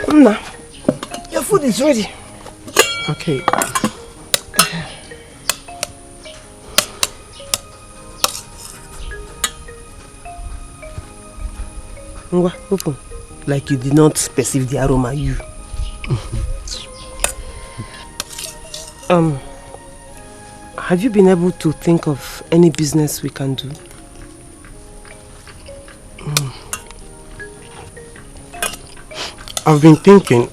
Mna, your food is ready. Okay. Ngwa, open. Like you did not perceive the aroma, you. Have you been able to think of any business we can do? I've been thinking,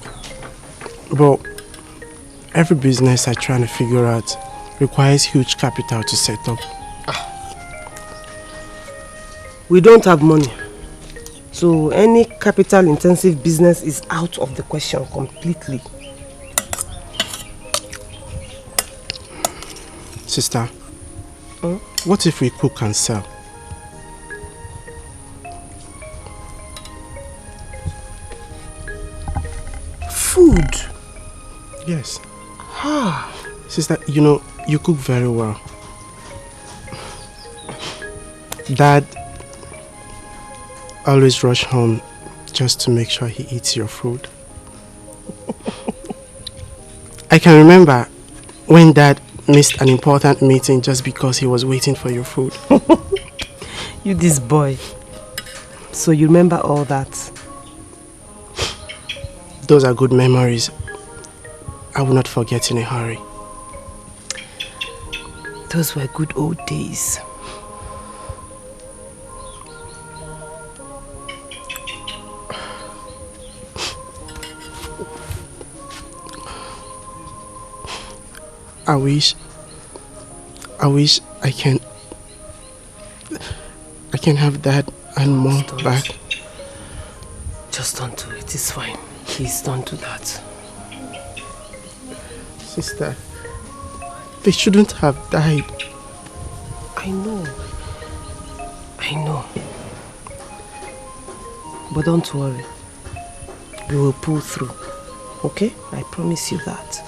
but every business I'm trying to figure out requires huge capital to set up. We don't have money. So any capital intensive business is out of the question completely. Sister, what if we cook and sell? Food? Yes. Sister, you know, you cook very well. Dad always rush home just to make sure he eats your food. I can remember when Dad missed an important meeting just because he was waiting for your food. You this boy. So you remember all that? Those are good memories. I will not forget in a hurry. Those were good old days. I wish I can have Dad and Mom back. Just don't do it, it's fine. Please don't do that. Sister, they shouldn't have died. I know. But don't worry. We will pull through. Okay? I promise you that.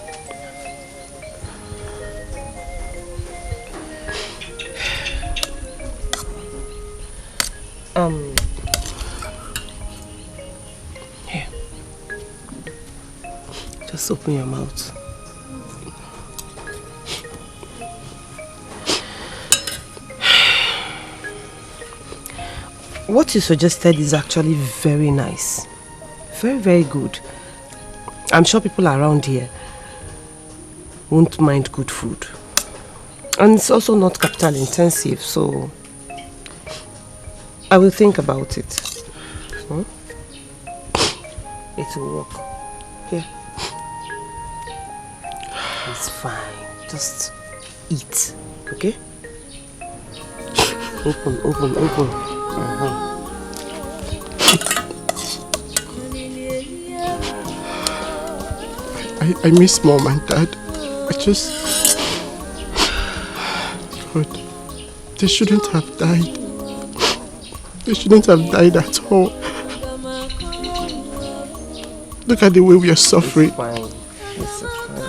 Here. Just open your mouth. What you suggested is actually very nice. Very, very good. I'm sure people around here won't mind good food. And it's also not capital intensive, so I will think about it. It will work. Here. It's fine. Just eat, okay? Open. I miss Mom and Dad. God, they shouldn't have died. They shouldn't have died at all. Look at the way we are suffering. It's fine. It's fine.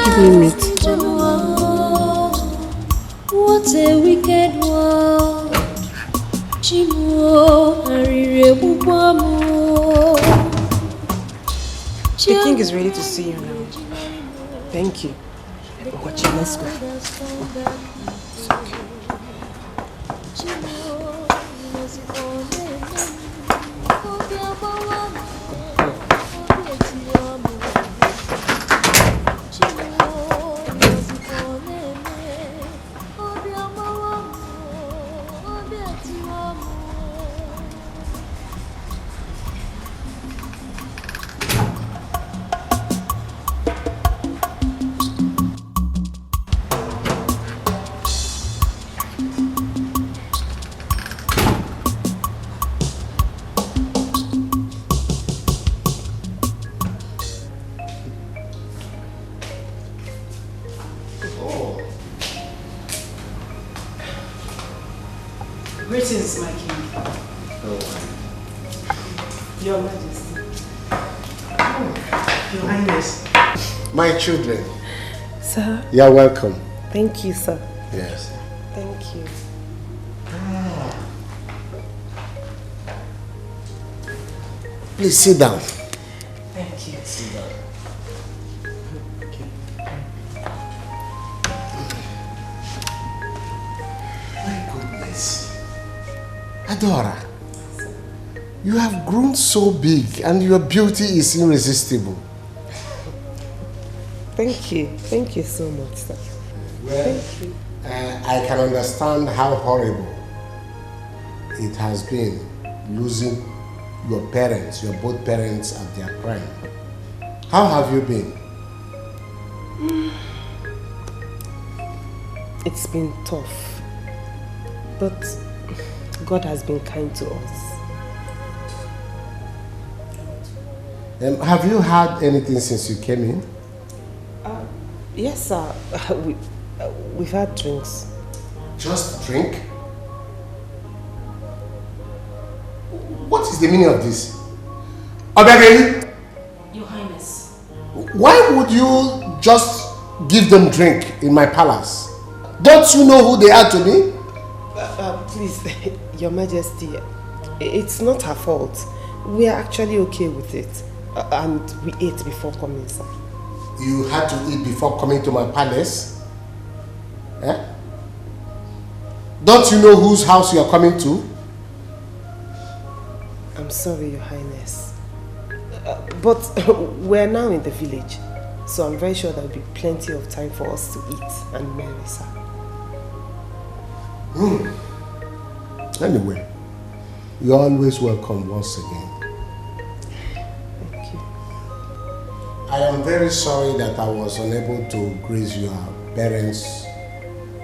Give me meat. What a wicked world. The king is ready to see you now. Thank you. Watch it, let's go. It's okay. Greetings, my king. Your Majesty. Your Highness. My children. Sir. You are welcome. Thank you, sir. Yes. Thank you. Please sit down. Thank you. Sit down. My goodness. Adora, you have grown so big and your beauty is irresistible. Thank you. Thank you so much, sir. Well, Thank you. I can understand how horrible it has been losing your parents, your both parents at their prime. How have you been? It's been tough, but God has been kind to us. Have you had anything since you came in? Yes, sir. We've had drinks. Just drink? What is the meaning of this? Obegeli? Your Highness. Why would you just give them drink in my palace? Don't you know who they are to me? Please, Your Majesty, it's not her fault. We are actually okay with it. And we ate before coming, sir. You had to eat before coming to my palace? Eh? Don't you know whose house you are coming to? I'm sorry, Your Highness. But we're now in the village, so I'm very sure there will be plenty of time for us to eat and marry, sir. Anyway, you're always welcome once again. Thank you. I am very sorry that I was unable to grace your parents'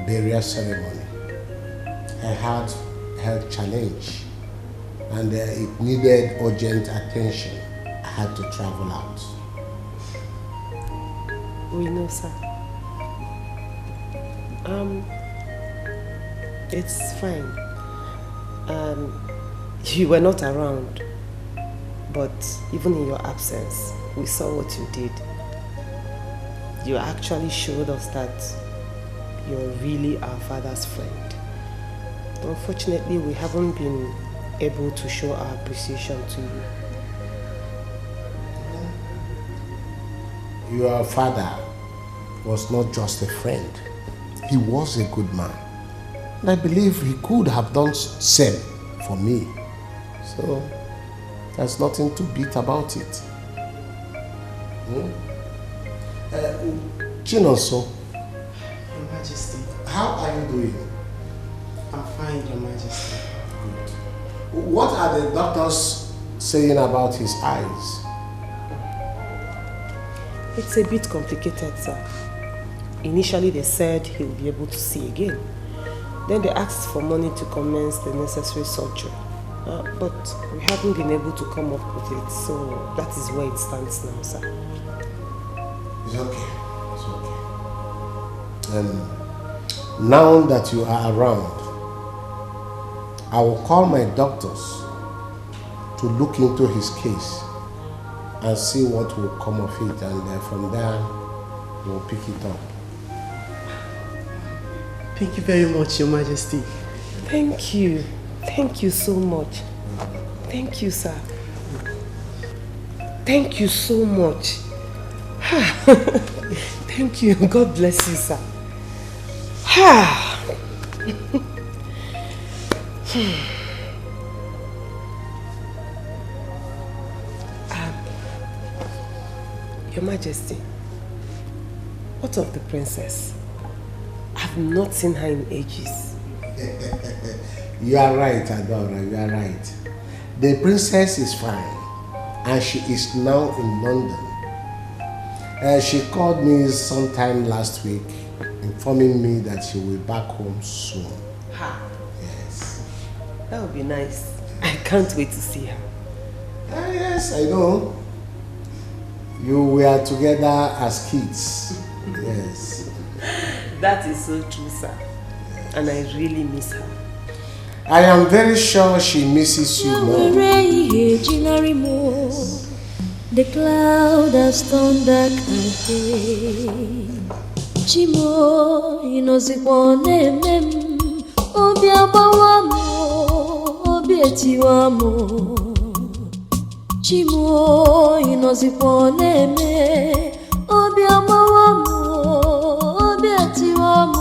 burial ceremony. I had a health challenge and it needed urgent attention. I had to travel out. We know, sir. It's fine. You were not around, but even in your absence, we saw what you did. You actually showed us that you're really our father's friend. Unfortunately, we haven't been able to show our appreciation to you. Your father was not just a friend. He was a good man. And I believe he could have done same for me. So, there's nothing to beat about it. Chinonso. Your Majesty. How are you doing? I'm fine, Your Majesty. Good. What are the doctors saying about his eyes? It's a bit complicated, sir. Initially, they said he'll be able to see again. Then they asked for money to commence the necessary surgery. But we haven't been able to come up with it, so that is where it stands now, sir. It's okay. It's okay. Now that you are around, I will call my doctors to look into his case and see what will come of it, and from there we'll pick it up. Thank you very much, Your Majesty. Thank you. Thank you so much. Thank you, sir. Thank you so much. Thank you. God bless you, sir. Your Majesty, what of the princess? I've not seen her in ages. You are right, Adora, you are right. The princess is fine and she is now in London. She called me sometime last week informing me that she will be back home soon. Yes. That would be nice. I can't wait to see her. Yes, I know. You were together as kids. Yes. That is so true, sir. And I really miss her. I am very sure she misses you more. The cloud has turned dark again. Chimo inozikwane mem obiabawamo obietiwamo. Chimo inozikwa neme obi amawa mo obi atiwa mo.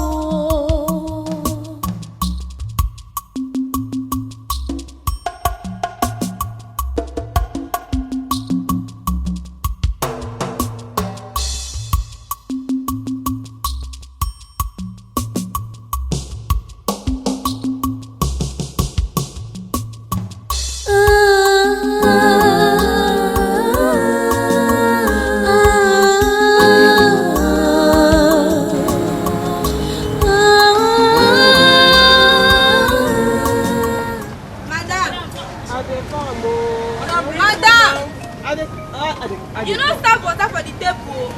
You don't serve water for the table.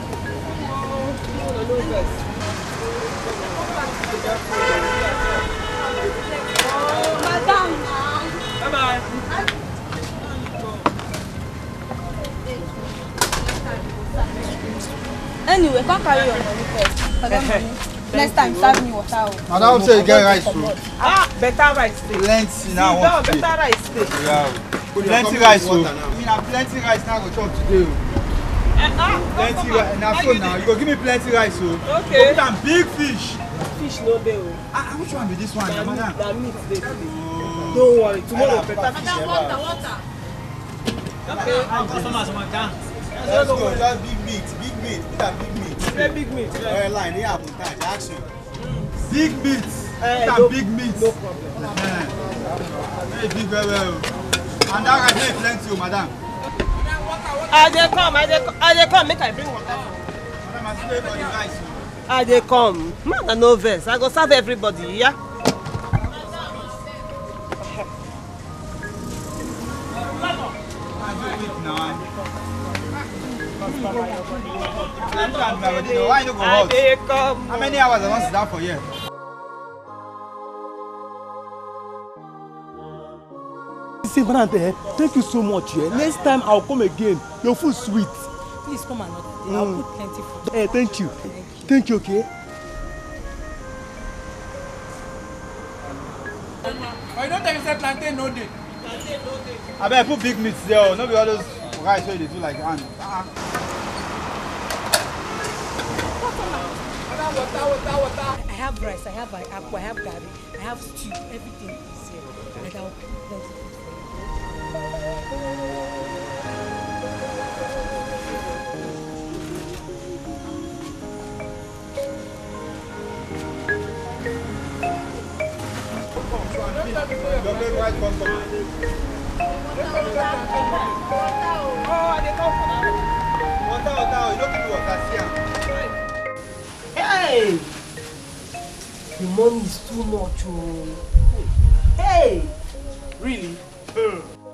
Madam. Bye-bye. Anyway, can't carry your money first. Next time, serve me water. Madam say you get rice. Better rice. Plenty now. Better rice. Yeah. Plenty rice. Plenty rice now go chop today. Plenty rice. Now you go give me plenty rice. Okay. Go put big fish. Fish no dey. Which one be this one, madam? That meat dey today. Don't worry, tomorrow better fish. Water. Okay. Let's go. Just big meat. Put that big meat. Big meat. Line here, action. Big meat. Big meat. No problem. Very big, very well. And that rice dey plenty, madam. I dey come, make I bring water. Madam, I stay for the rice. I dey come. Man, no vex. I go serve everybody, yeah? Why you go hot? How many hours I want to sit down for here? See, Brante, thank you so much. Next time I'll come again. Your food sweet. Please come another day. I'll put plenty food. Hey, thank you. Thank you, okay? I don't tell you say plantain no day. I better put big meat there. Not be all those rice where they do like hand. Water. I have rice, I have apple, I have garri, I have stew, everything is here. And I'll put plenty food for you. Hey! The money is too much. Hey! Really?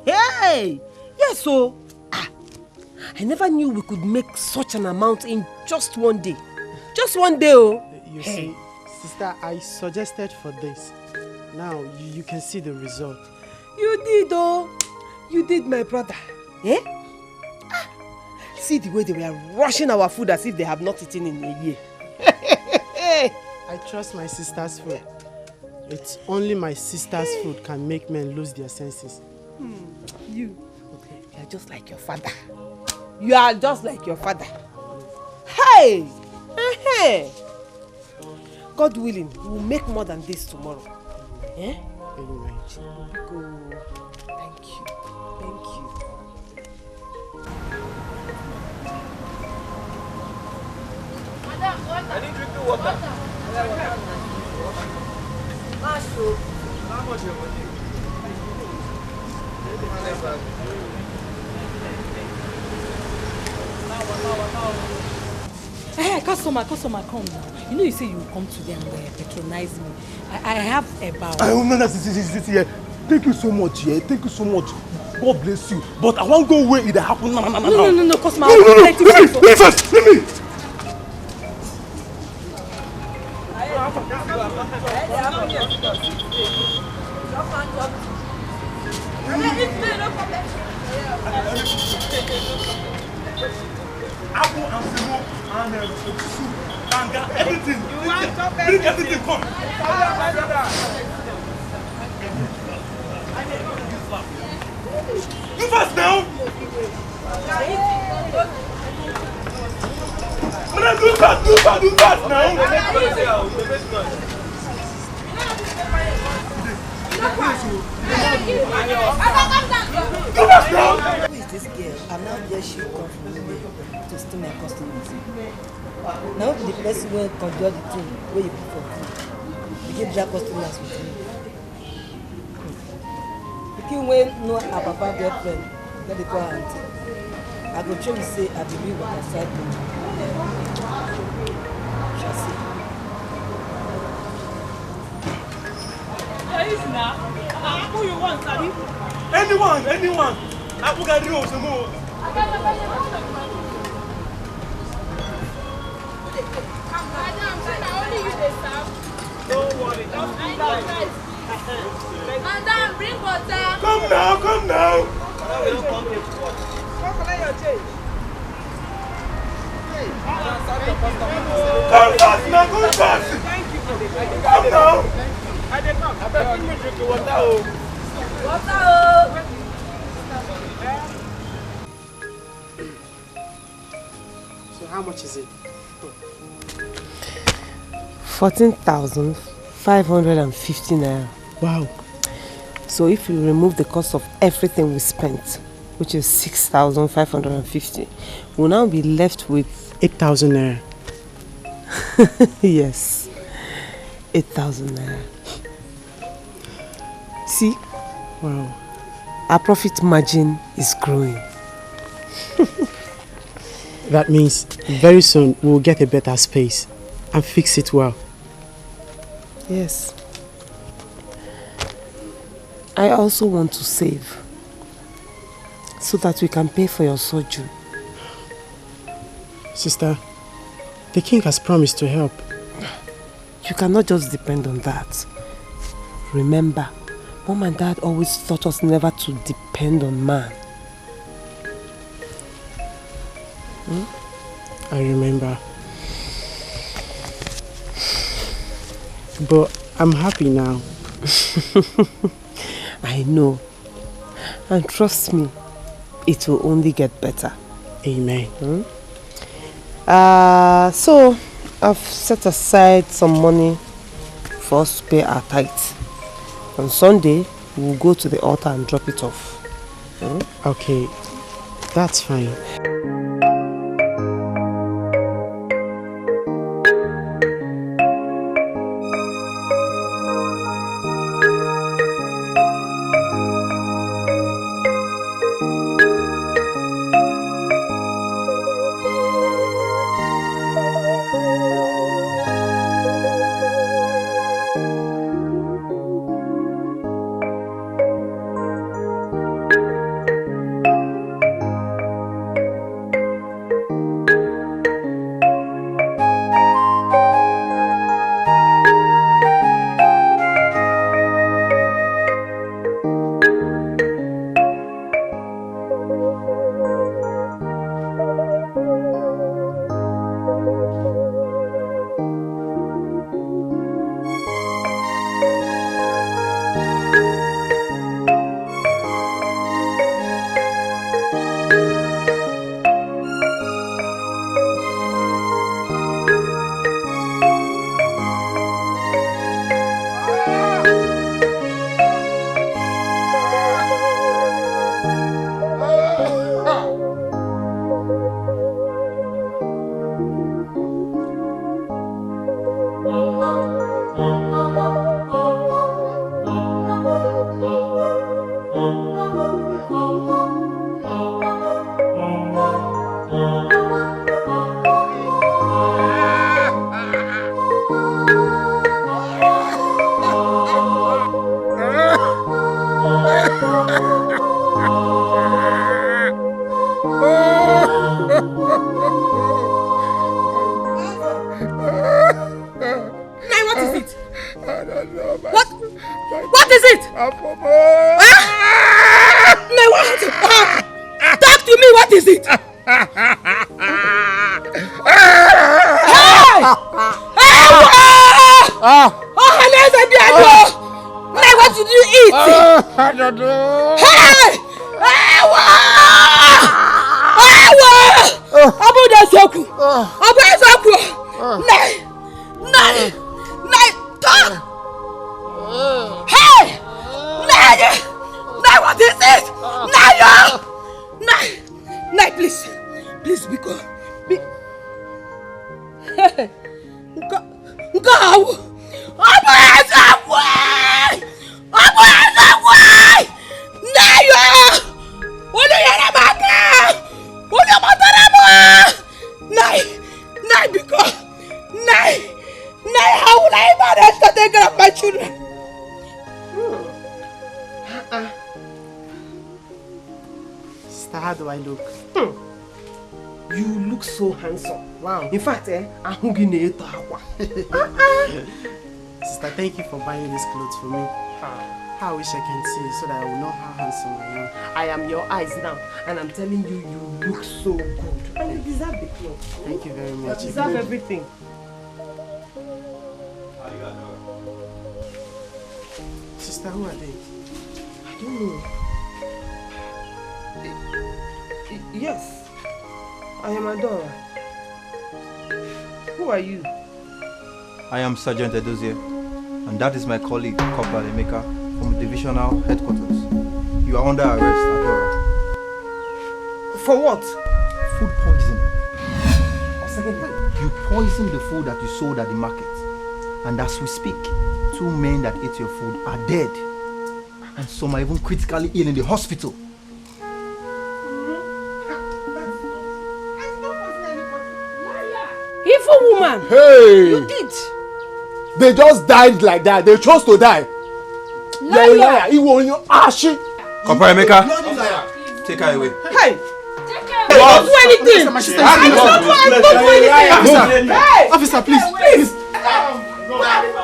Hey! Yes, so I never knew we could make such an amount in just one day. Just one day, oh! You see, sister, I suggested for this. Now you can see the result. You did, oh! You did, my brother. Eh? See the way they were rushing our food as if they have not eaten in a year. I trust my sister's food. It's only my sister's food can make men lose their senses. You are just like your father. You are just like your father. Hey! God willing, we will make more than this tomorrow. Eh? Anyway. Go. Thank you. Thank you. I need drinking water. How much your money? Hey, customer, come now. You know you say you come today and patronize me. I have about... No, see. Thank you so much, Thank you so much. God bless you. But I won't go where it happened. No, customer. No. Let me first. Let me. Apple and Simo and soup, tanga, everything. Bring everything, come. You first now. Don't do that now. Who is this girl? I'm not there. She come from nowhere to steal my customers. Now the person will conjure the thing where you put for food. You give their customers with me. The king will know her papa girlfriend. Let the call auntie. I go show you say I believe what I said. Shall see. Who you want, Sabi? Anyone. I will get you some more. Don't worry, just be nice. Madam, bring water. Come now. We don't come here to watch. Come collect your change. Come fast now, come fast. Thank you. Come now. I did not. I bet you drink water. Water. So how much is it? 14,550 naira. Wow. So if you remove the cost of everything we spent, which is 6,550, we'll now be left with 8,000 naira. yes, 8,000 naira. See, Wow. our profit margin is growing. That means very soon we'll get a better space and fix it well. Yes. I also want to save so that we can pay for your surgery. Sister, the king has promised to help. You cannot just depend on that. Remember, Mom and Dad always taught us never to depend on man. I remember. But I'm happy now. I know. And trust me, it will only get better. Amen. So, I've set aside some money for us to pay our tithe. On Sunday, we'll go to the altar and drop it off. Okay, that's fine. What is it? No, what? Talk to me, what is it? Hey! Oh, Nay, what did you eat? I don't know. Hey! Abu Dasoku! Abu Dasoku! Hey! Nay, what is it? Nay, please. Please, because... Hey! Go! How will I manage to take care of my children? Sister, how do I look? You look so handsome. Wow. In fact, I'm going to eat aqua. Sister, thank you for buying these clothes for me. I wish I can see so that I will know how handsome I am. I am your eyes now, and I'm telling you, you look so good. And you deserve the clothes. Thank you very much. You deserve everything. Sister, who are they? I don't know. Yes, I am Adora. Who are you? I am Sergeant Edozie, and that is my colleague, Corporal Emeka, from Divisional Headquarters. You are under arrest, Adora. For what? Food poisoning. You poisoned the food that you sold at the market. And as we speak, 2 men that ate your food are dead. And some are even critically ill in the hospital. Evil woman! Hey! You did! They just died like that. They chose to die. Liar! You're a liar. You will you ashi. Corporal Emeka, take her away. Hey! Don't do anything! Don't do anything! Hey! Officer, please. Please. What happened?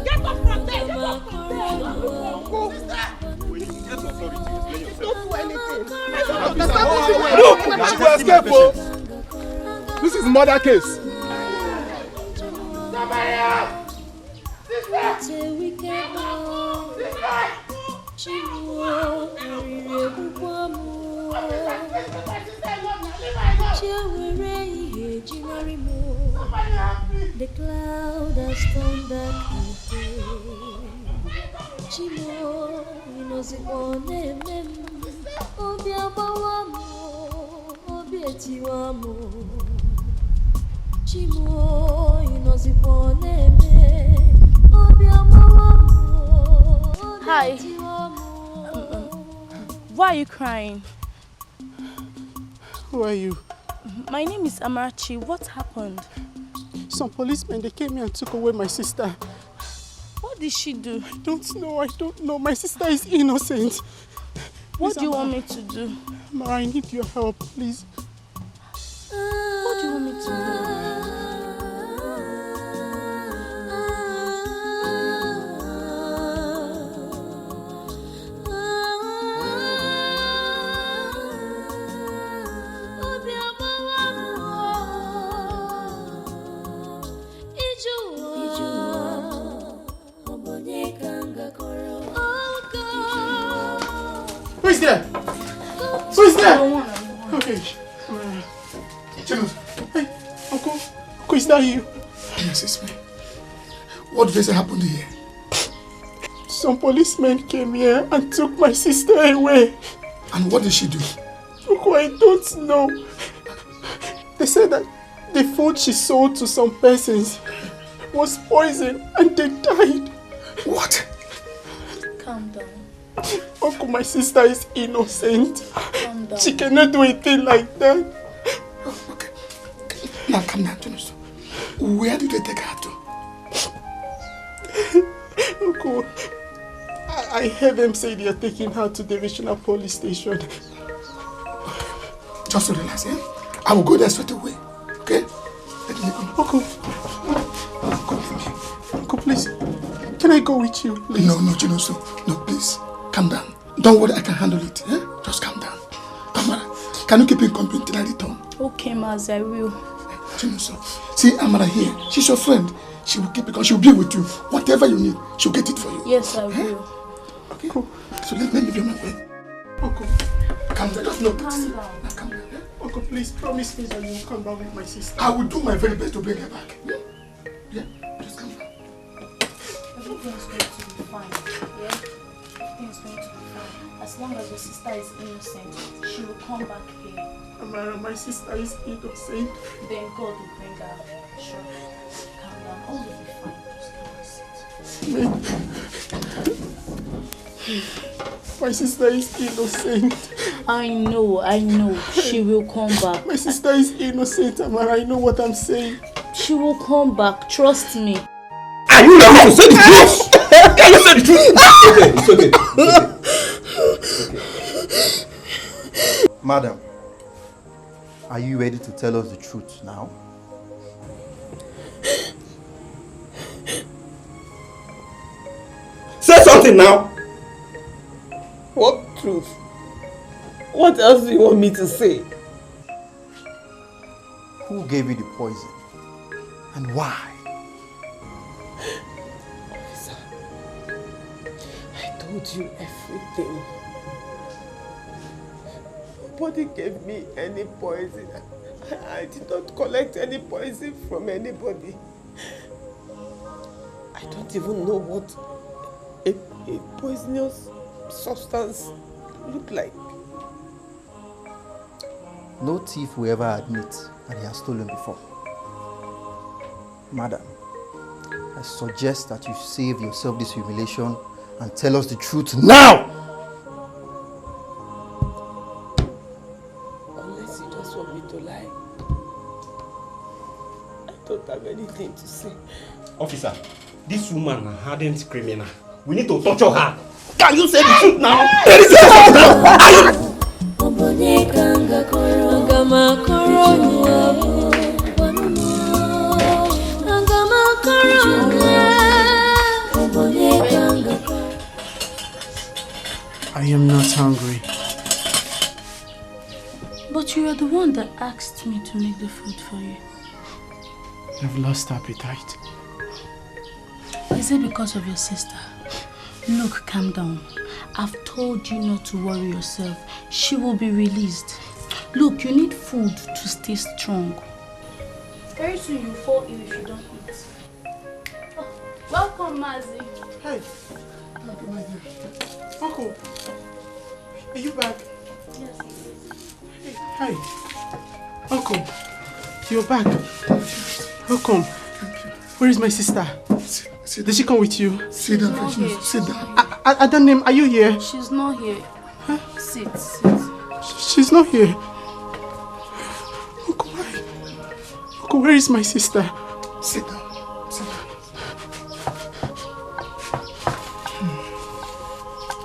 Get up from there! Get up from there! Don't do anything! Look, she will escape. Oh. This is murder case. The cloud has turned back Chimo, you know the one Obiabawamo, Obietiwamo. Chimo, you know the one Obiabawamo. Hi. Why are you crying? Who are you? My name is Amarachi. What happened? Some policemen, they came here and took away my sister. What did she do? I don't know. My sister is innocent. What do you want me to do? Mara, I need your help, please. What do you want me to do? Who is there? Who is there? Okay. Hey, Uncle, is that you? Yes, it's me. What basically happened here? Some policemen came here and took my sister away. And what did she do? Uncle, I don't know. They said that the food she sold to some persons was poisoned and they died. What? Calm down. Uncle, my sister is innocent. Calm down. She cannot do a thing like that. Oh, okay. Now calm down, Jonas. Where did they take her to? Uncle, I heard them say they are taking her to the Divisional Police Station. Just relax, eh? I will go there straight away. Okay? Let me go. Uncle. Uncle, please. Can I go with you, please? No, Jonas. No, please. Calm down. Don't worry, I can handle it. Eh? Just calm down. Tamara, can you keep in company till I return? Okay, Maz, I will. See Amara here. She's your friend. She will keep because she'll be with you. Whatever you need, she'll get it for you. Yes, I will. Okay, cool. So let me leave you on my way. Uncle, calm down. Just know this. Calm down. Now calm down. Uncle, please promise me that you will come back with my sister. I will do my very best to bring her back. Yeah? Just calm down. Everything's going to be fine. Yeah? Everything's going to be fine. As long as your sister is innocent, she will come back here. Amara, my sister is innocent. Then God will bring her. Sure. Calm down. All will be fine. Just come and sit. My sister is innocent. I know. She will come back. My sister is innocent, Amara. I know what I'm saying. She will come back. Trust me. Are you ready to say the truth? Can you say the truth? It's okay. Madam, are you ready to tell us the truth now? Say something now. What truth? What else do you want me to say? Who gave you the poison? And why? Officer, I told you everything. Nobody gave me any poison. I did not collect any poison from anybody. I don't even know what a poisonous substance look like. No thief will ever admit that he has stolen before. Madam, I suggest that you save yourself this humiliation and tell us the truth now! Unless you just want me to lie. I don't have anything to say. Officer, this woman is a hardened criminal. We need to torture her. Can you say the truth now? Tell the truth I am not hungry. But you are the one that asked me to make the food for you. I've lost appetite. Is it because of your sister? Look, calm down. I've told you not to worry yourself. She will be released. Look, you need food to stay strong. Very soon you'll fall ill if you don't eat. Oh, welcome, Mazi. Hey. Uncle. Are you back? Yes. Hey. Uncle. You're back. Welcome. Where is my sister? Did she come with you? Sit down, sit down. Adanim, are you here? She's not here. Huh? Sit. She's not here. Uncle, why? Uncle, where is my sister? Sit down.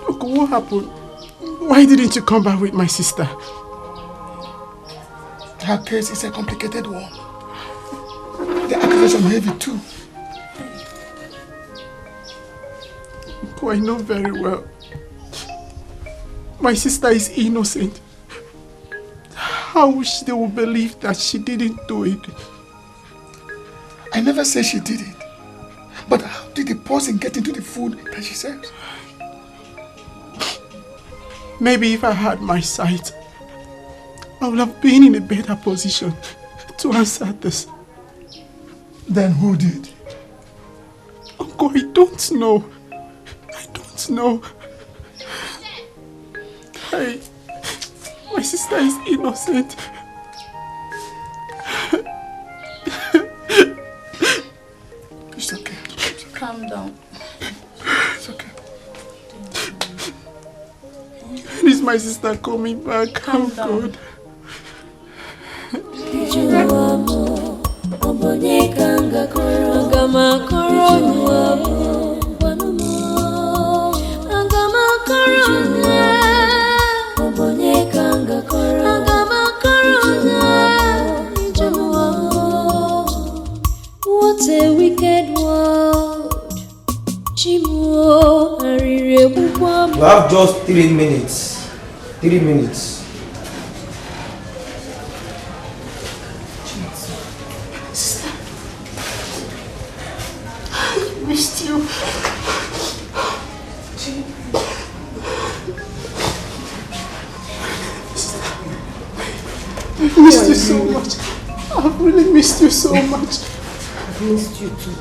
Uncle, what happened? Why didn't you come back with my sister? Her case is a complicated one. The accusations are heavy too. Uncle, I know very well. My sister is innocent. How wish they will believe that she didn't do it. I never said she did it. But how did the poison get into the food that she serves? Maybe if I had my sight, I would have been in a better position to answer this. Then who did? Uncle, I don't know. I don't know. My sister is innocent. It's okay. Calm down. It's okay. When is my sister coming back? Calm down. God. What a wicked world. You have just 3 minutes. 3 minutes. missed you. I've missed you so much. I've really missed you so much. I've missed you too.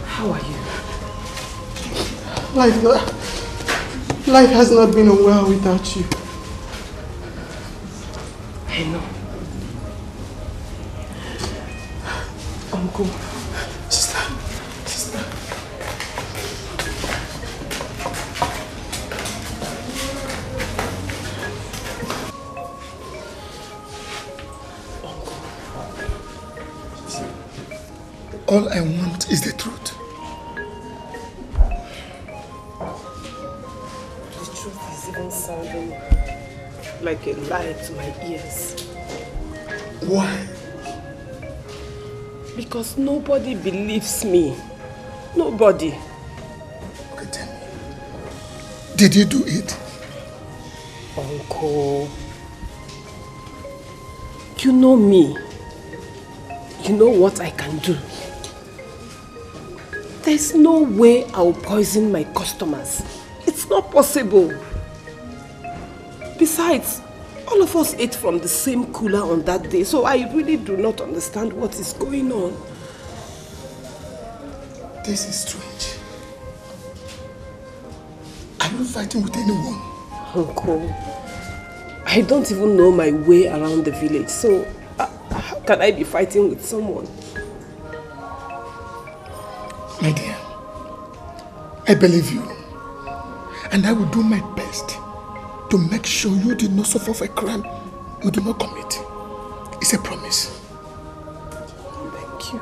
How are you? Life has not been a well without you. I know. Uncle. Sister. All I want is the truth. The truth is even sounding like a lie to my ears. Why? Because nobody believes me. Nobody. Okay, tell me. Did you do it? Uncle. You know me. You know what I can do. There's no way I'll poison my customers. It's not possible. Besides, all of us ate from the same cooler on that day, so I really do not understand what is going on. This is strange. Are you fighting with anyone? Uncle, I don't even know my way around the village, so how can I be fighting with someone? My dear, I believe you, and I will do my best to make sure you did not suffer for a crime you do not commit. It's a promise. Thank you.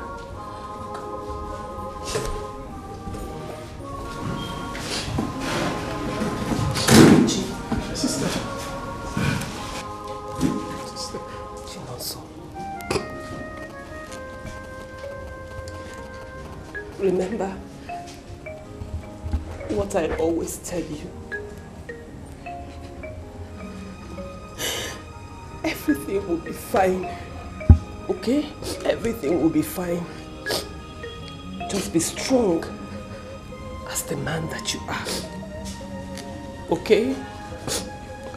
Sister. Chinonso. Remember what I always tell you. Everything will be fine. Okay? Everything will be fine. Just be strong as the man that you are. Okay?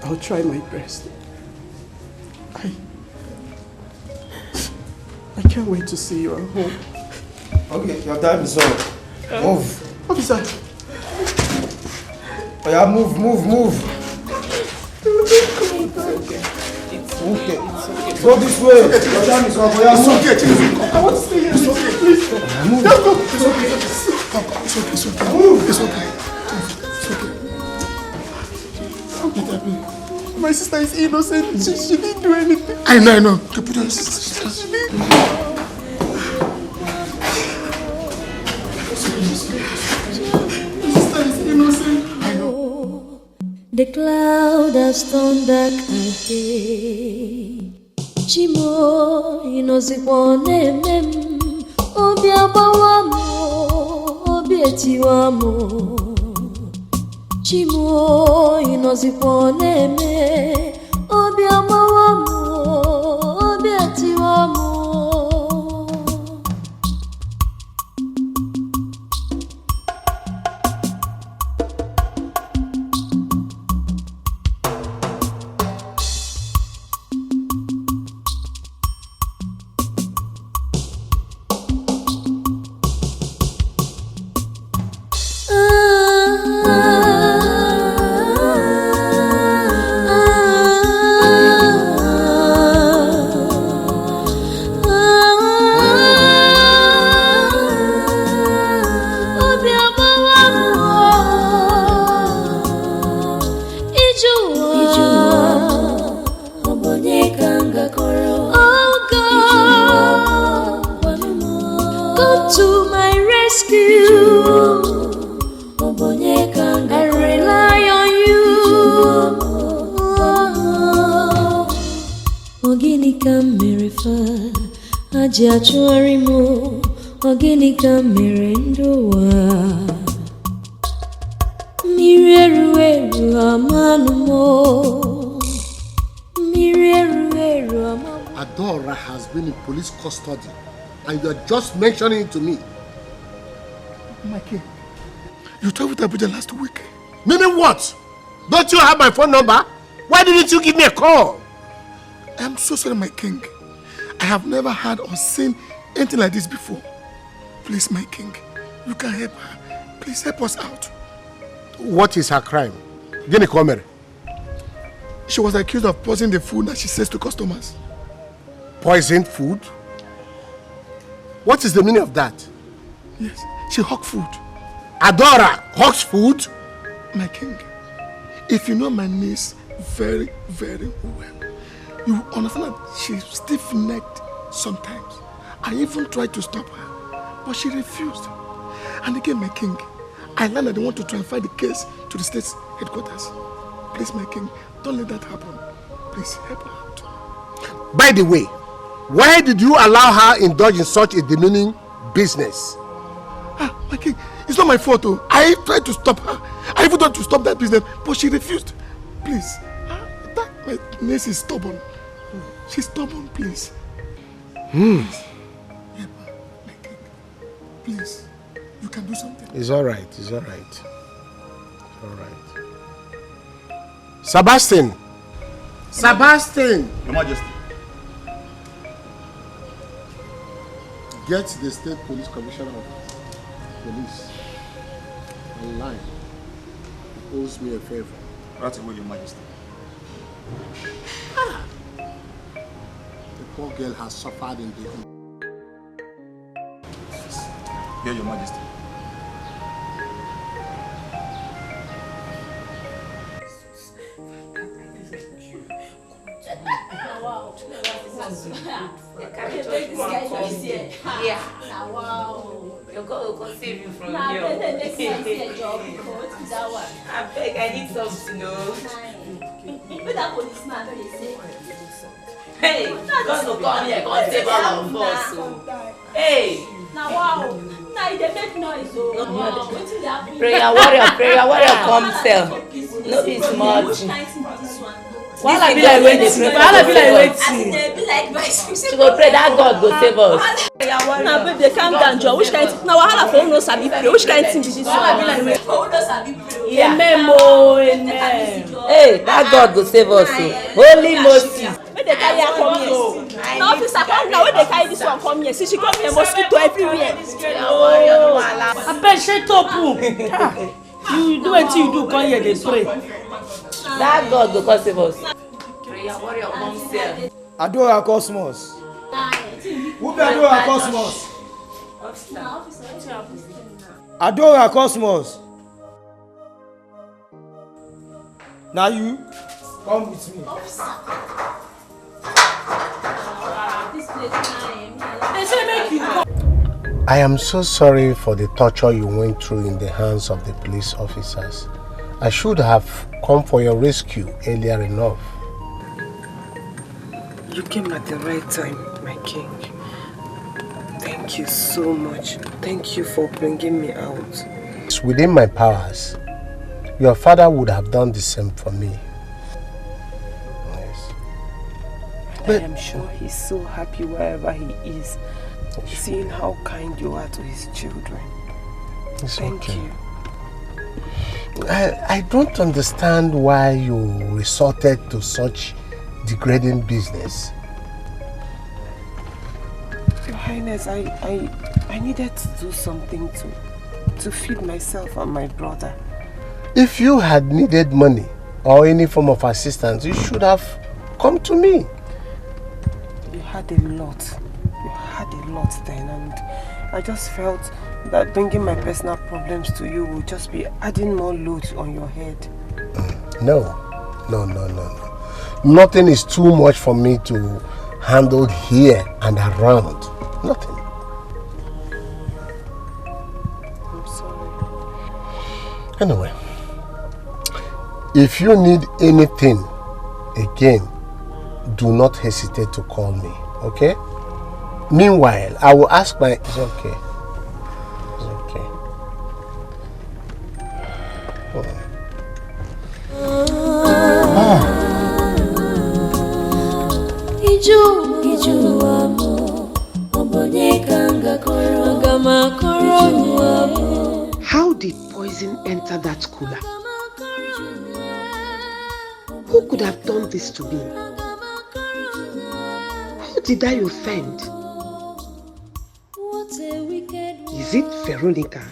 I'll try my best. I can't wait to see you at home. Okay, your time is up. Move. What is that? Oh yeah, move. It's okay. It's okay. Go this way. Your time is up. Oh yeah, It's move. okay, I want to stay here. It's okay, please. Move. Let's go. It's okay. It's okay. Move. It's okay. It's okay. My sister is innocent. She didn't do anything. I know. Okay, put on your sister. She didn't. The cloud has turned dark again. Chimo inozikwane mem. Obi abawamo, obi etiwamo. Chimo inozikwane me. Obi abawamo, obi etiwamo. Achuarimo, Oginika Mirendoa Mirerueru Amanumo Mirerueru Amanumo. Adora has been in police custody and you are just mentioning it to me. My king, you talked with Abuja last week. Meaning what? Don't you have my phone number? Why didn't you give me a call? I'm so sorry, my king. I have never had or seen anything like this before. Please, my king, you can help her. Please help us out. What is her crime? Give me comment. She was accused of poisoning the food that she sells to customers. Poisoned food? What is the meaning of that? Yes, she hawked food. Adora hawks food? My king, if you know my niece very, very well, you will understand that she's stiff-necked sometimes. I even tried to stop her, but she refused. And again, my king, I learned that they want to transfer the case to the state's headquarters. Please, my king, don't let that happen. Please, help her out. By the way, why did you allow her indulge in such a demeaning business? Ah, my king, it's not my fault, though. I tried to stop her. I even tried to stop that business, but she refused. Please, my niece is stubborn. She's stubborn, please. Help her, my king. Please, you can do something. It's all right. It's all right. It's all right. Sebastian! Sebastian! Your Majesty. Get the State Police Commissioner of Police online. He owes me a favor. Right away, Your Majesty. The poor girl has suffered in the home. Here, Your Majesty. Yeah. Wow. Your God will save you from here. I beg, I need something, no. That policeman, they say. Hey, God will come here, God save all of us. Hey. Now, wow. Now, they make noise. Prayer warrior, come tell. No be smart. While I be like waiting, she go pray that God go save us. Now, babe, they calm down, Joe. Which kind? Now, wahala for no sabi pray. Which kind thing be this one? Amen, mo, amen. Hey, that God go save us. Holy Moses. Where they carry her come here? Now, officer, come now. Where they carry this one come here? See, she come here, mosquito everywhere. I bet she top. You do what you do, come here, they pray. That God go save us. Prayer warrior comes here. Adora Cosmos. Who be Adora Cosmos? Adora Cosmos. Now you come with me. I am so sorry for the torture you went through in the hands of the police officers. I should have come for your rescue earlier enough. You came at the right time, my king. Thank you so much. Thank you for bringing me out. It's within my powers. Your father would have done the same for me. Yes. But I am sure he's so happy wherever he is, seeing how kind you are to his children. Thank you. I don't understand why you resorted to such degrading business. Your Highness, I needed to do something to feed myself and my brother. If you had needed money or any form of assistance, you should have come to me. You had a lot. You had a lot then, and I just felt that bringing my personal problems to you would just be adding more load on your head. No. Nothing is too much for me to handle here and around. Nothing. I'm sorry. Anyway, if you need anything again, do not hesitate to call me, okay? Meanwhile, I will ask my... It's okay. It's okay. Iju amo, obonye kanga koro, agama koro poison enter that cooler? Who could have done this to me? Who did I offend? Is it Veronica?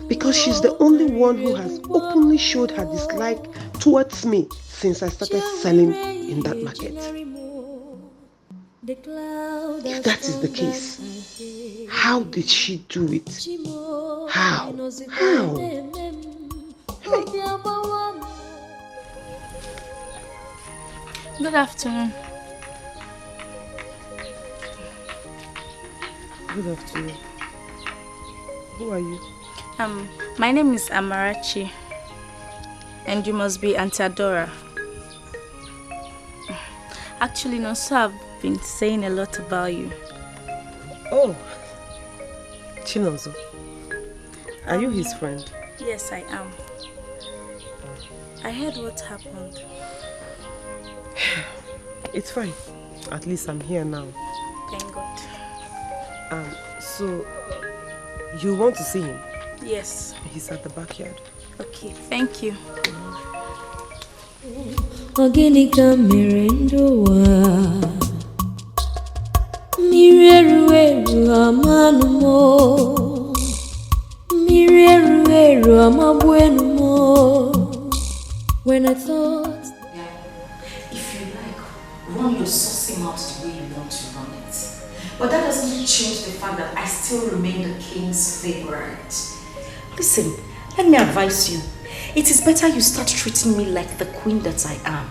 Because she's the only one who has openly showed her dislike towards me since I started selling in that market. If that is the case, how did she do it? How? How? Hey. Good afternoon. Good afternoon. Who are you? My name is Amarachi, and you must be Auntie Adora. Actually, no, so I've been saying a lot about you. Oh, Chinonso. Are you his friend? Yes, I am. I heard what happened. It's fine. At least I'm here now. Thank God. So you want to see him? Yes. He's at the backyard. Okay, thank you. Organica mirendoa Mireru amanumo Mireru amabuenumo. When I thought, if you like, run your saucy mouth the way you want to run it. But that doesn't change the fact that I still remain the king's favorite. Listen, let me advise you. It is better you start treating me like the queen that I am.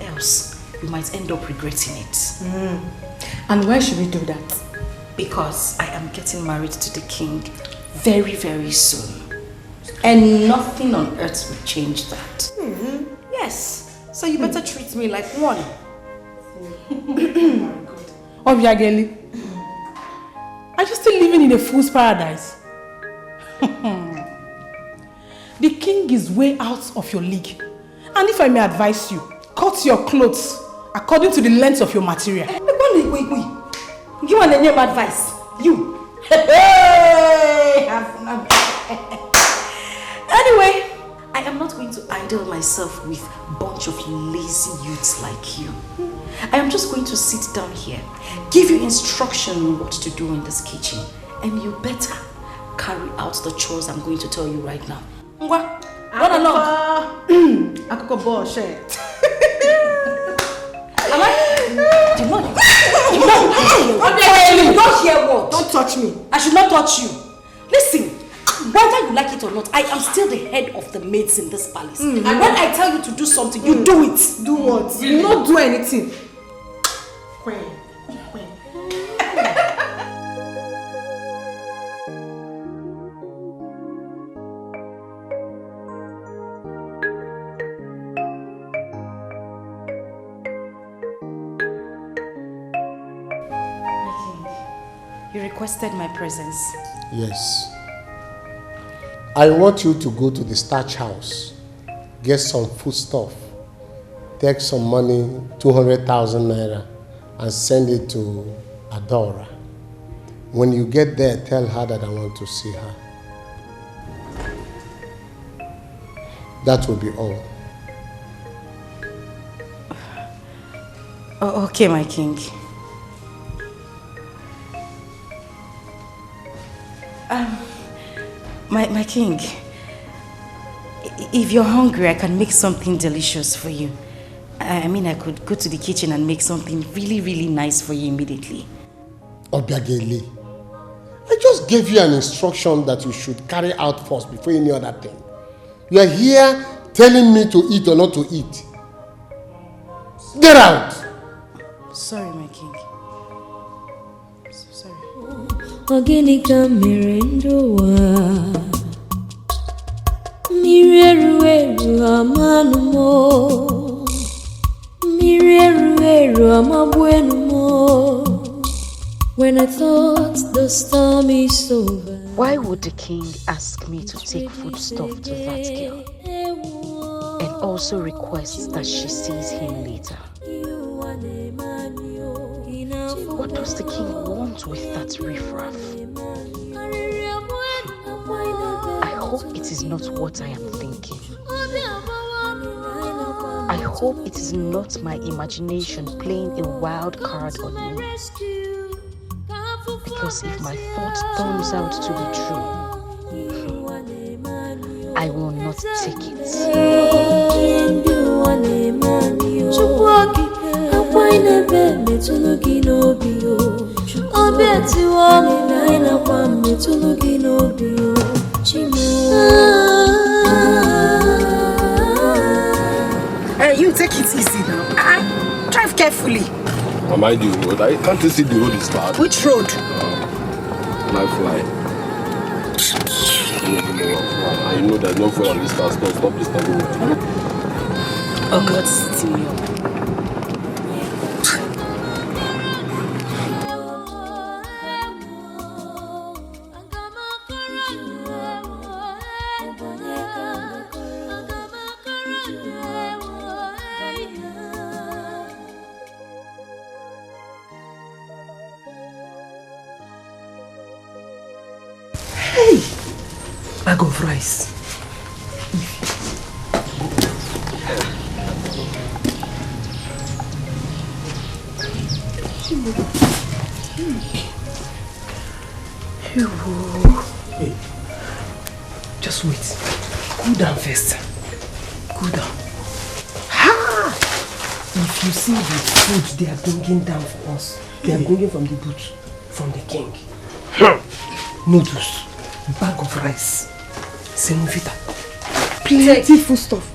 Else, you might end up regretting it. And why should we do that? Because I am getting married to the king very, very soon. And nothing on earth will change that. Yes. So you better treat me like one. Obiageli, are you still living in a fool's paradise? The king is way out of your league. And if I may advise you, cut your clothes according to the length of your material. Wait. Give me a name advice. You. Anyway, I am not going to idle myself with a bunch of lazy youths like you. I am just going to sit down here, give you instruction on what to do in this kitchen, and you better carry out the chores I'm going to tell you right now. Run along. Akoko bullshit. Am I? You don't hear what? Don't touch me. I should not touch you. Listen, whether you like it or not, I am still the head of the maids in this palace. And when I tell you to do something, you do it. Do what? You don't do anything. Queen. You requested my presence. Yes. I want you to go to the starch house, get some food stuff, take some money, 200,000 naira, and send it to Adora. When you get there, tell her that I want to see her. That will be all. Oh, okay, my king. My king, if you're hungry, I can make something delicious for you. I mean, I could go to the kitchen and make something really, really nice for you immediately. Obiageli, I just gave you an instruction that you should carry out first before any other thing. You are here telling me to eat or not to eat. Get out! Sorry, my king. So sorry. Organica mirendoa Mireru amanumo Mireru amabuenumo. When I thought the storm is over. Why would the king ask me to take foodstuff to that girl? And also request that she sees him later? What does the king want with that riffraff? I hope it is not what I am thinking. I hope it is not my imagination playing a wild card on me. Because if my thought turns out to be true, I will not take it. You take it easy now. Drive carefully. Am I the road? Can't you see the road is bad? Which road? Life line. I know there's no fuel on this car. Stop disturbing me. Oh God, it's me up. Bag of rice. Hey, just wait. Cool down first. Cool down. Ha! If you see the food they are bringing down for us, they are bringing from the boot, from the king. Noodles, bag of rice, semovita, plenty food stuff.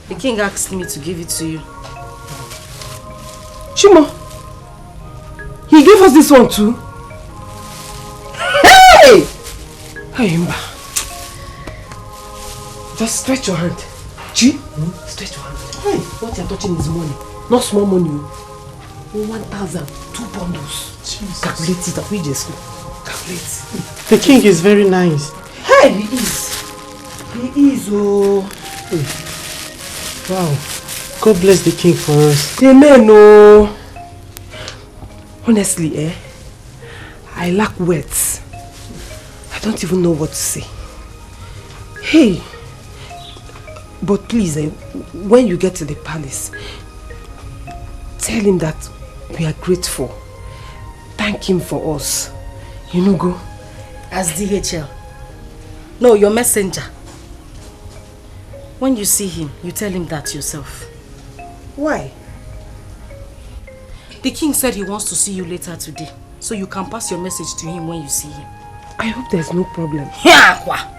The king asked me to give it to you. Shimo, he gave us this one too. Hey! Ayimba. Just stretch your hand. Chi? Stretch your hand. Hey, what you are touching is money. Not small money. 1,000, 2 bundles. Jesus. Calculate it up. We just calculate. The king is very nice. Hey, he is. He is. Oh. Hey. Wow. God bless the king for us. Amen. Oh. Honestly, I lack words. I don't even know what to say. Hey. But please, when you get to the palace, tell him that we are grateful. Thank him for us. You know, go. As DHL. No, your messenger. When you see him, you tell him that yourself. Why? The king said he wants to see you later today, so you can pass your message to him when you see him. I hope there's no problem. Yeah, why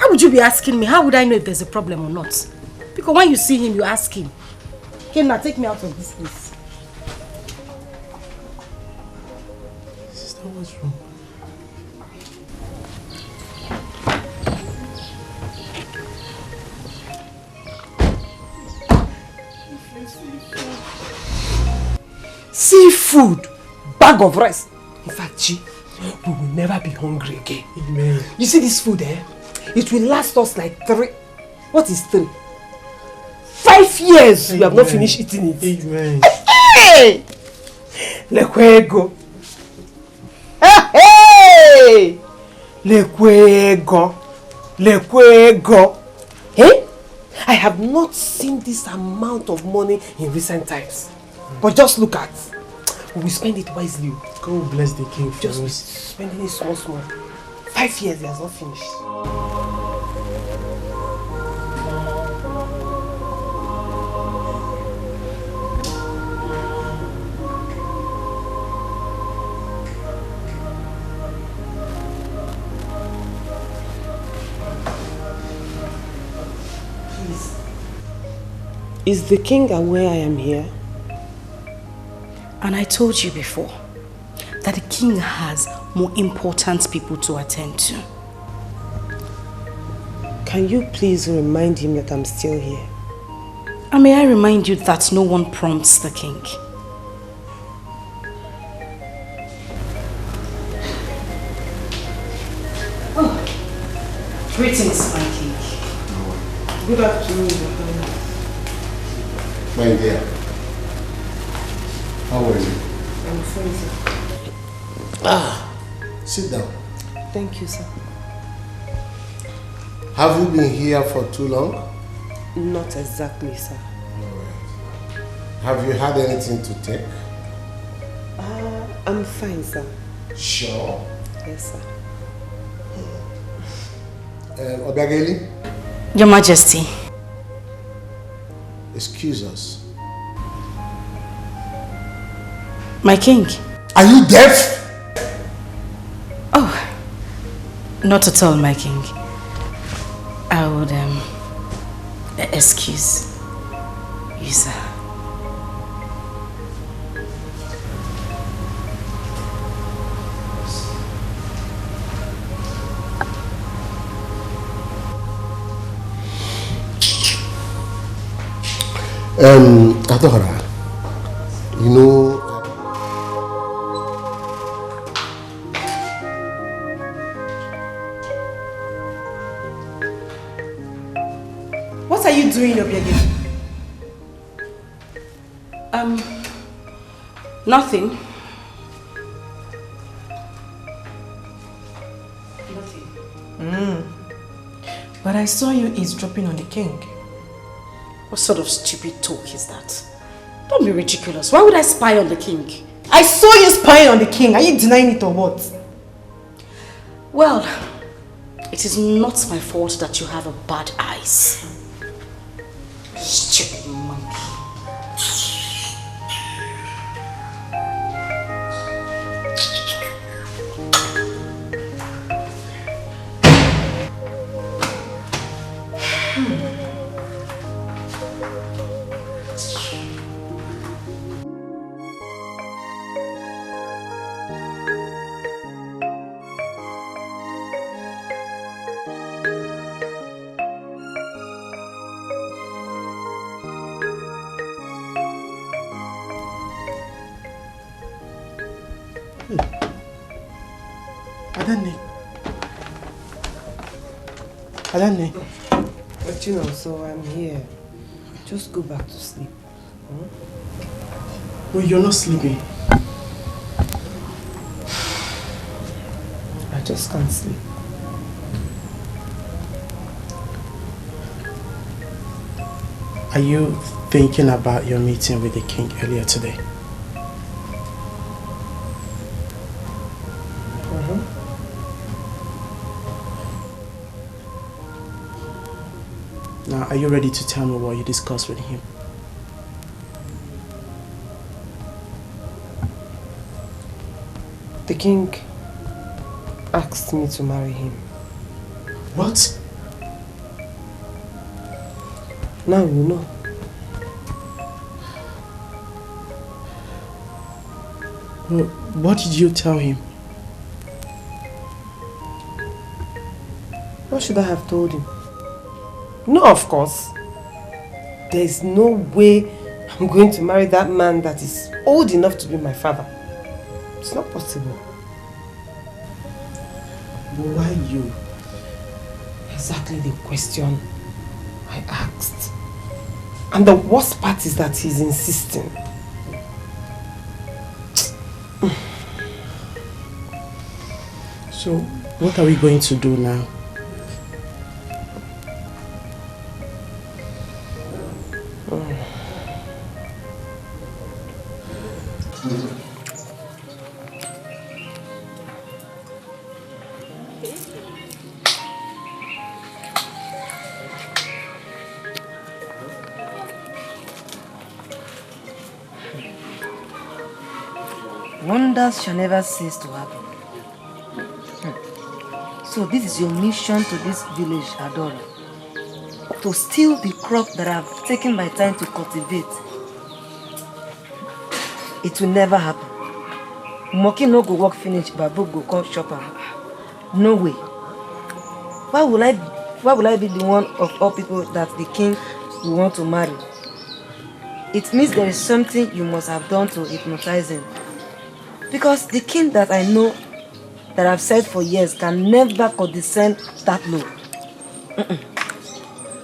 would you be asking me? How would I know if there's a problem or not? Because when you see him, you ask him. Okay, now take me out of this place. Sister, what's wrong? Seafood, bag of rice. In fact, Chi, we will never be hungry again. Amen. You see this food, it will last us like 3. What is 3? 5 years. Amen. We have not finished eating it. Amen. Hey! Lekwego. Hey! Lekwego. Lekwego. Hey? I have not seen this amount of money in recent times. But just look at, we will spend it wisely. God bless the king for just us. Spending it small. 5 years, he has not finished. Please. Is the king aware I am here? And I told you before that the king has more important people to attend to. Can you please remind him that I'm still here? And may I remind you that no one prompts the king. Oh, greetings, my king. Good afternoon. My dear. How are you? I'm fine, sir. Sit down. Thank you, sir. Have you been here for too long? Not exactly, sir. Have you had anything to take? I'm fine, sir. Sure? Yes, sir. Obiageli? Your Majesty. Excuse us. My king. Are you deaf? Oh, not at all, my king. I would excuse you, sir. Adora, you know, What are you doing, Obiageli? Nothing. But I saw you eavesdropping on the king. What sort of stupid talk is that? Don't be ridiculous. Why would I spy on the king? I saw you spying on the king. Are you denying it or what? Well, it is not my fault that you have a bad eyes. Stupid monkey. Adane. But you know, so I'm here. Just go back to sleep. Well, you're not sleeping. I just can't sleep. Are you thinking about your meeting with the king earlier today? Now, are you ready to tell me what you discussed with him? The king asked me to marry him. What? Now you know. Well, what did you tell him? What should I have told him? No, of course. There is no way I'm going to marry that man that is old enough to be my father. It's not possible. But why you? Exactly the question I asked. And the worst part is that he's insisting. So, what are we going to do now? Wonders shall never cease to happen. So this is your mission to this village, Adora. To steal the crop that I've taken my time to cultivate. It will never happen. Moki no go work finish, Babu go come shop am. No way. Why will I be the one of all people that the king will want to marry? It means there is something you must have done to hypnotize him. Because the king that I know, that I've said for years, can never condescend that low.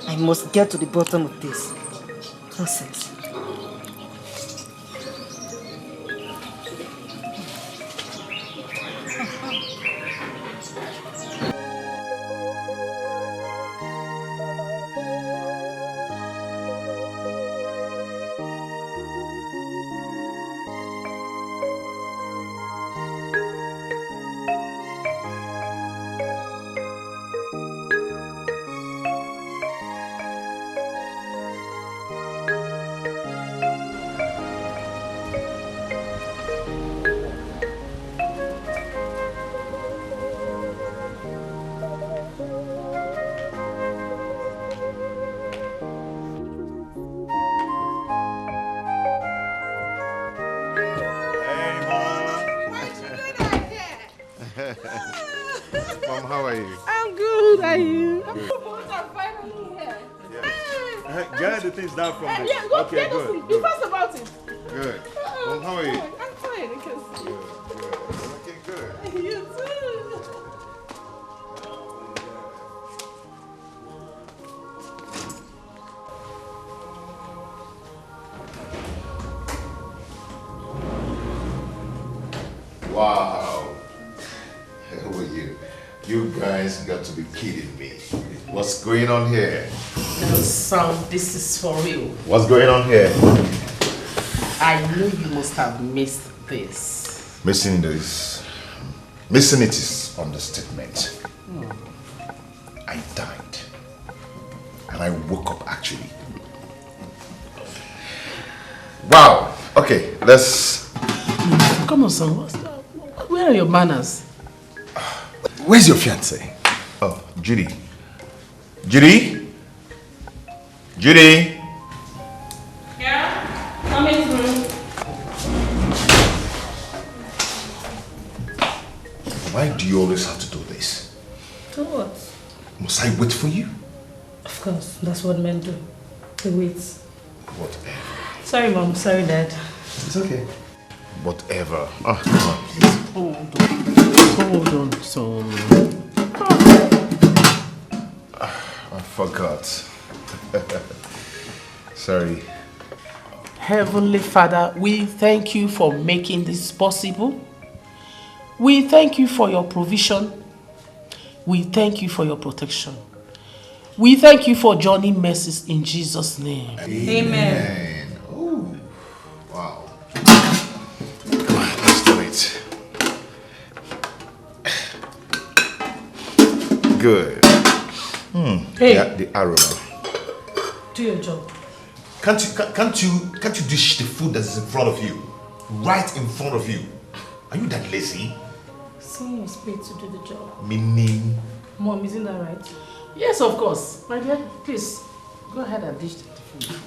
I must get to the bottom of this. Nonsense. Mom, how are you? I'm good, are you? Good. I'm finally here. Yeah. Get the things down from there. Yeah, go Okay, get good. Be fast about it. Good. Mom, how are you? I'm fine, I can see. Good. Okay, good. You too. Wow. Who are you? You guys got to be kidding me. What's going on here? No, son, this is for real. What's going on here? I know you must have missed this. Missing this. Missing it is understatement. I died. And I woke up actually. Wow. Okay, let's... Come on, son. Where are your manners? Where's your fiancé? Oh, Judy. Judy? Judy? Yeah? Coming through. Why do you always have to do this? Do what? Must I wait for you? Of course, that's what men do. They wait. Whatever. Sorry, Mom. Sorry, Dad. It's okay. Whatever. Hold on, son. I forgot. Sorry. Heavenly Father, we thank you for making this possible. We thank you for your provision. We thank you for your protection. We thank you for journey mercies in Jesus' name. Amen. Oh, wow. Come on, let's do it. Good. Hey. The aroma. Do your job. Can't you dish the food that's in front of you? Right in front of you. Are you that lazy? Someone was paid to do the job. Meaning? Mom, isn't that right? Yes, of course. My dear, please, go ahead and dish the food.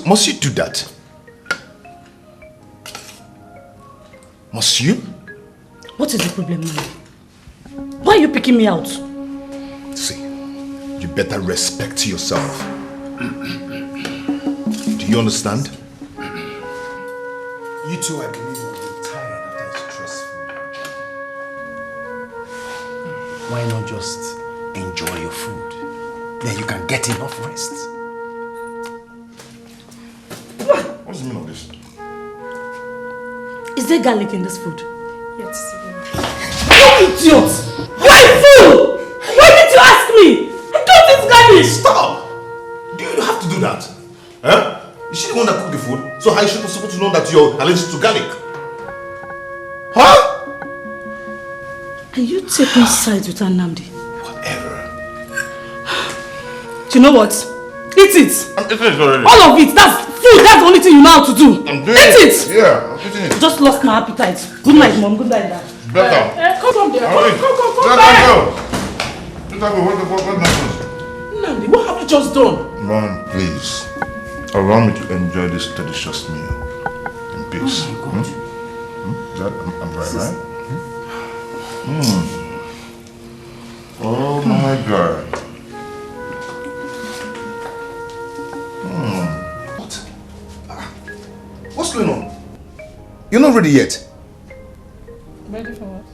Must you do that? Must you? What is the problem now? Why are you picking me out? See, you better respect yourself. Do you understand? You two, I believe, will be tired after a stressful. Why not just enjoy your food? Then you can get enough rest. What's the meaning of this? Is there garlic in this food? Yes. You idiot! Why fool? Why did you ask me? I don't eat garlic! Stop! Do you have to do that? Huh? Is she the one that cooked the food? So how is she supposed to know that you're allergic to garlic? Huh? Are you taking sides with Nnamdi? Whatever. Do you know what? Eat it! I'm eating it already. All of it! That's food! That's the only thing you know how to do! I'm doing Eat it! Yeah, I'm eating it. Just lost my appetite. Good night, Mom. Good night, Dad. Better. Come there. Come Let back. her go. Let her go. What nonsense? Nandi, what have you just done? Mom, please. Allow me to enjoy this delicious meal in peace. Oh my God. I'm right, right? Oh my God. What? What's going on? You're not ready yet. Ready for what?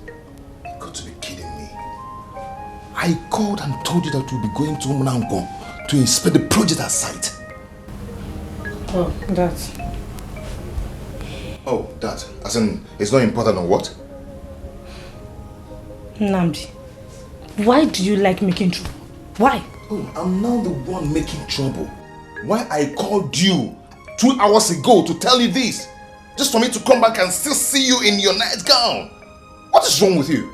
You've got to be kidding me. I called and told you that we'll be going to Umunango to inspect the project at site. Oh, that. Oh, that. As in, it's not important or what? Nnamdi, why do you like making trouble? Why? Oh, I'm now the one making trouble. Why I called you 2 hours ago to tell you this? Just for me to come back and still see you in your nightgown. What is wrong with you?